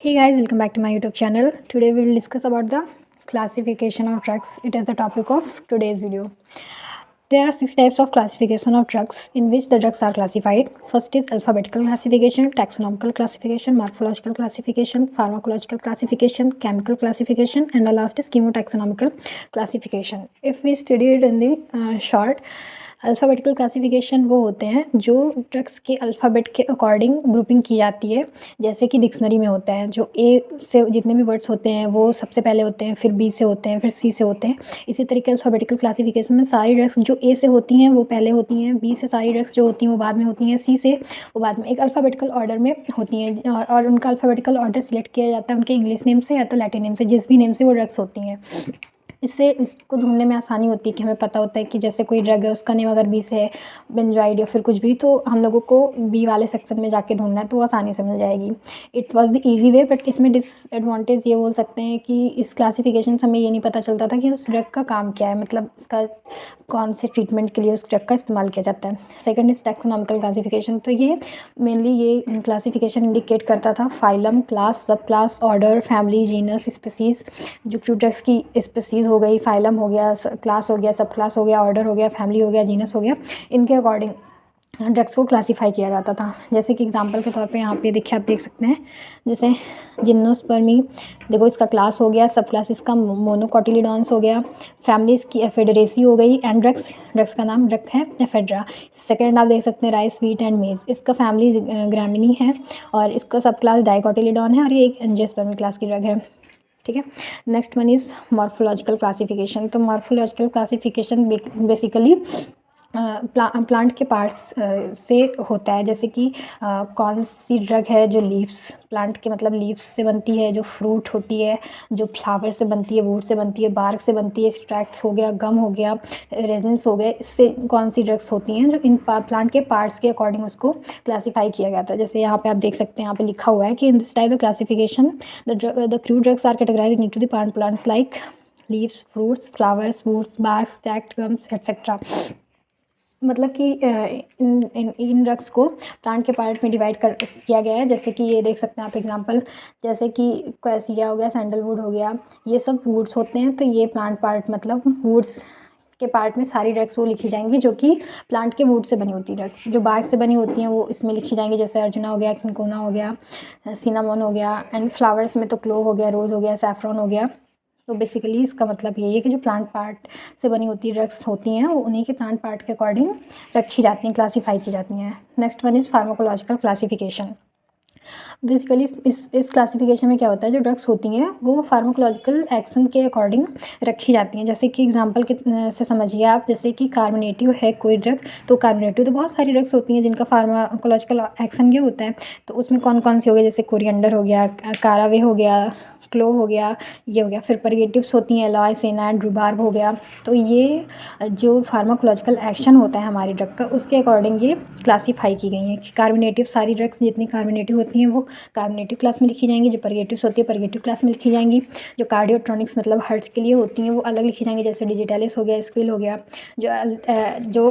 Hey guys, welcome back to my YouTube channel. Today we will discuss about the classification of drugs. It is the topic of today's video. There are 6 types of classification of drugs in which the drugs are classified. First is alphabetical classification, taxonomical classification, morphological classification, pharmacological classification, chemical classification, and the last is chemotaxonomical classification. If we study it in the short, alphabetical classification वो होते हैं जो drugs के alphabet के according grouping की जाती है, जैसे कि डिक्शनरी में होता है। जो ए से जितने भी वर्ड्स होते हैं वो सबसे पहले होते हैं, फिर बी से होते हैं, फिर सी से होते हैं। इसी तरीके अल्फ़ाबेटिकल क्लासिफिकेशन में सारी ड्रग्स जो ए से होती हैं वो पहले होती हैं, बी से सारी ड्रग्स जो होती हैं वो बाद में होती हैं, सी से वो बाद में। एक अल्फ़ाबेटिकल ऑर्डर में होती हैं और उनका अल्फ़ाबेटिकल ऑर्डर सिलेक्ट किया जाता है उनके इंग्लिश नेम से या तो लैटिन नेम से, जिस भी नेम से वो ड्रग्स होती हैं। इससे इसको ढूँढने में आसानी होती है कि हमें पता होता है कि जैसे कोई ड्रग है उसका नेम अगर बी से है, बेंजोइड या फिर कुछ भी, तो हम लोगों को बी वाले सेक्शन में जाके ढूँढना है तो वो आसानी से मिल जाएगी। It was the easy way, but इसमें डिसएडवांटेज ये बोल सकते हैं कि इस क्लासिफिकेशन से हमें ये नहीं पता चलता था कि उस ड्रग का काम क्या है, मतलब उसका कौन से ट्रीटमेंट के लिए उस ड्रग का इस्तेमाल किया जाता है। Second is taxonomical classification. तो ये मेनली ये क्लासिफिकेशन इंडिकेट करता था फाइलम, क्लास, सब class, order, family, genus, species. जो फ्यू ड्रग्स की स्पीसीज़ हो गई, फाइलम हो गया, क्लास हो गया, सब क्लास हो गया, ऑर्डर हो गया, फैमिली हो गया, जीनस हो गया, इनके अकॉर्डिंग ड्रग्स को क्लासीफाई किया जाता था। जैसे कि एग्जांपल के तौर पे यहाँ पे देखिए, आप देख सकते हैं, जैसे जिम्नोस्पर्मी, देखो इसका क्लास हो गया, सब क्लास इसका मोनोकोटिलिडॉन्स हो गया, फैमिली इसकी एफेडरेसी हो गई, एंड ड्रग्स का नाम ड्रग है एफेड्रा। सेकंड आप देख सकते हैं राइस, व्हीट एंड मेज, इसका फैमिली ग्रामिनी है और इसका सब क्लास डाइकोटिलिडॉन है और ये एक एंजियोस्पर्मी क्लास की ड्रग है। ठीक है। Next one is morphological classification. तो मॉर्फोलॉजिकल क्लासिफिकेशन बेसिकली प्लांट के पार्ट्स से होता है, जैसे कि कौन सी ड्रग है जो लीव्स, प्लांट के मतलब लीव्स से बनती है, जो फ्रूट होती है, जो फ्लावर से बनती है, वुड से बनती है, बार्क से बनती है, एक्सट्रैक्ट्स हो गया, गम हो गया, रेजिन्स हो गए, इससे कौन सी ड्रग्स होती हैं जो इन प्लांट के पार्ट्स के अकॉर्डिंग उसको क्लासीफाई किया गया था। जैसे यहाँ पे आप देख सकते हैं, यहाँ पे लिखा हुआ है कि in this type of classification the crude drugs are categorized into the plants like leaves, fruits, flowers, woods, bark, stacked gums etcetera. मतलब कि इन ड्रग्स को प्लांट के पार्ट में डिवाइड कर किया गया है। जैसे कि ये देख सकते हैं आप एग्जांपल, जैसे कि कैसिया हो गया, सैंडलवुड हो गया, ये सब वुड्स होते हैं। तो ये प्लांट पार्ट मतलब वुड्स के पार्ट में सारी ड्रग्स वो लिखी जाएंगी जो कि प्लांट के वुड से बनी होती है। ड्रग्स जो बार्क से बनी होती हैं वो इसमें लिखी जाएंगी, जैसे अर्जुना हो गया, खिनकोना हो गया, सिनामोन हो गया, एंड फ्लावर्स में तो क्लोव हो गया, रोज़ हो गया, सैफरॉन हो गया। तो बेसिकली इसका मतलब यही है कि जो प्लांट पार्ट से बनी होती ड्रग्स होती हैं वो उन्हीं के प्लांट पार्ट के अकॉर्डिंग रखी जाती हैं, क्लासीफाई की जाती हैं। Next one is pharmacological classification. Basically इस क्लासिफिकेशन में क्या होता है, जो ड्रग्स होती हैं वो फार्माकोलॉजिकल एक्शन के अकॉर्डिंग रखी जाती हैं। जैसे कि एग्जांपल से समझिए आप, जैसे कि कार्बोनेटिव है कोई ड्रग, तो कार्बोनेटिव तो बहुत सारी ड्रग्स होती हैं जिनका फार्माकोलॉजिकल एक्शन ये होता है। तो उसमें कौन कौन सी हो गई, जैसे कोरिएंडर हो गया, कारावे हो गया, क्लोव हो गया, ये हो गया। फिर परगेटिव्स होती हैं एलॉय, सेना एंड रूबार्ब हो गया। तो ये जो फार्माकोलॉजिकल एक्शन होता है हमारी ड्रग का, उसके अकॉर्डिंग ये क्लासीफाई की गई हैं कि कार्बोनेटिव सारी ड्रग्स जितनी कार्बोनेटिव होती हैं वो कार्बोनेटिव क्लास में लिखी जाएंगी, जो परगेटिव्स होती है परगेटिव क्लास में लिखी जाएंगी, जो कार्डियोट्रॉनिक्स मतलब हार्ट के लिए होती हैं वो अलग लिखी जाएंगी, जैसे डिजिटलिस हो गया, स्क्विल हो गया। जो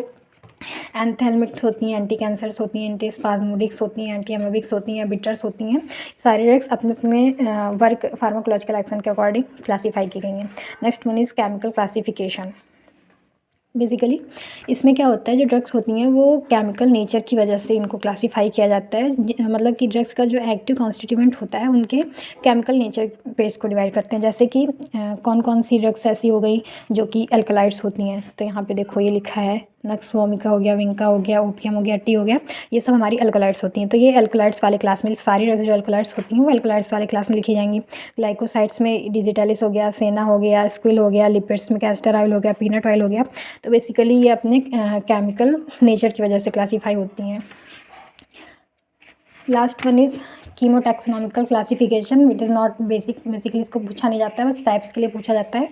एंथेल्मिक्स होती हैं, एंटी कैंसर्स होती हैं, एंटी स्पाज्मोडिक्स होती हैं, एंटी एमोबिक्स होती हैं, बिटर्स होती हैं, सारी ड्रग्स अपने अपने वर्क फार्माकोलॉजिकल एक्शन के अकॉर्डिंग क्लासीफाई की गई हैं। Next one is chemical classification. Basically इसमें क्या होता है, जो ड्रग्स होती हैं वो केमिकल नेचर की वजह से इनको क्लासीफाई किया जाता है। मतलब कि ड्रग्स का जो एक्टिव कॉन्स्टिट्यूएंट होता है उनके केमिकल नेचर पे इसको डिवाइड करते हैं। जैसे कि कौन कौन सी ड्रग्स ऐसी हो गई जो कि अल्कलाइड्स होती हैं, तो यहाँ पे देखो ये लिखा है, नक्स वोमिका हो गया, विंका हो गया, ओपियम हो गया, टी हो गया, ये सब हमारी अल्कलाइड्स होती हैं। तो ये अल्कलाइड्स वाले क्लास में, सारी ड्रग्स जो अल्कलाइड्स होती हैं वो अल्कलाइड्स वाले क्लास में लिखी जाएंगी। ग्लाइकोसाइड्स में डिजिटलिस हो गया, सेना हो गया, स्क्विल हो गया, लिपिड्स में कैस्टर ऑयल हो गया, पीनट ऑयल हो गया। तो बेसिकली ये अपने केमिकल नेचर की वजह से क्लासीफाई होती हैं। Last one is chemotaxonomical classification. It is not basically इसको पूछा नहीं जाता है, बस टाइप्स के लिए पूछा जाता है।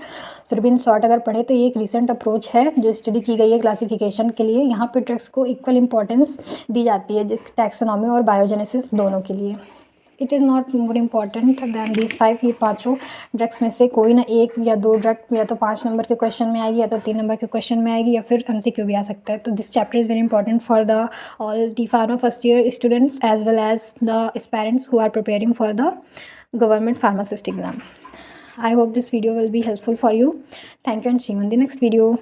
फिर भी इन शॉर्ट अगर पढ़े तो ये एक रिसेंट अप्रोच है जो स्टडी की गई है क्लासिफिकेशन के लिए। यहाँ पे ड्रग्स को इक्वल इंपॉर्टेंस दी जाती है, जिस टैक्सोनॉमी और बायोजेनेसिस दोनों के लिए। It is not more important than these 5। ये पाँचों ड्रग्स में से कोई ना एक या दो ड्रग या तो 5 नंबर के क्वेश्चन में आएगी या तो 3 नंबर के क्वेश्चन में आएगी या फिर MCQ भी आ सकता है। तो this chapter is very important for the all D pharma first year students as well as the aspirants who are preparing for the government pharmacist exam. I hope this video will be helpful for you. Thank you and see you in the next video.